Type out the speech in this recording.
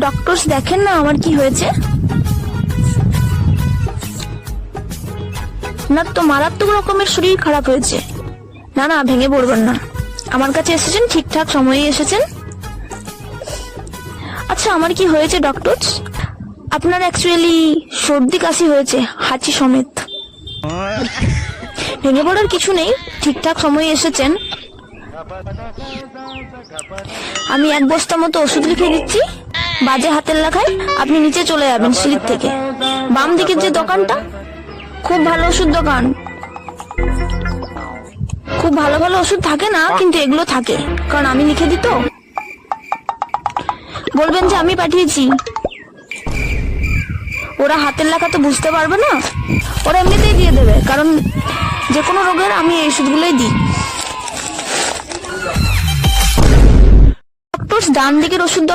Doctor দেখেন না আমার কি হয়েছে। না তো মারাত্মক রকমের শরীর খারাপ হয়েছে। না না, ভেঙে পড়বেন না, আমার কাছে এসেছেন, ঠিকঠাক সময়ে এসেছেন। আচ্ছা, আমার কি হয়েছে ডক্টর? আপনার অ্যাকচুয়ালি সর্দি কাশি হয়েছে, হাঁচি সমেত। ভেঙে পড়ার কিছু নেই, ঠিকঠাক সময়ে এসেছেন। আমি 1 বস্তা মতো ওষুধ লিখে দিচ্ছি, বাজে হাতের লেখায় আপনি নিচে চলে যাবেন সিঁড়ির থেকে। বাম দিকের যে দোকানটা, খুব ভালো ওষুধ দোকান। খুব ভালো ভালো ওষুধ থাকে না, কিন্তু এগুলো থাকে, কারণ আমি লিখে দিই তো। বলবেন যে আমি পাঠিয়েছি। ওরা হাতের লেখা তো বুঝতে পারবে না, ওরা এমনিতেই দিয়ে দেবে, কারণ যে কোনো রোগের আমি এই ওষুধগুলোই দিই। ডক্টর ডান দিকের ওষুধ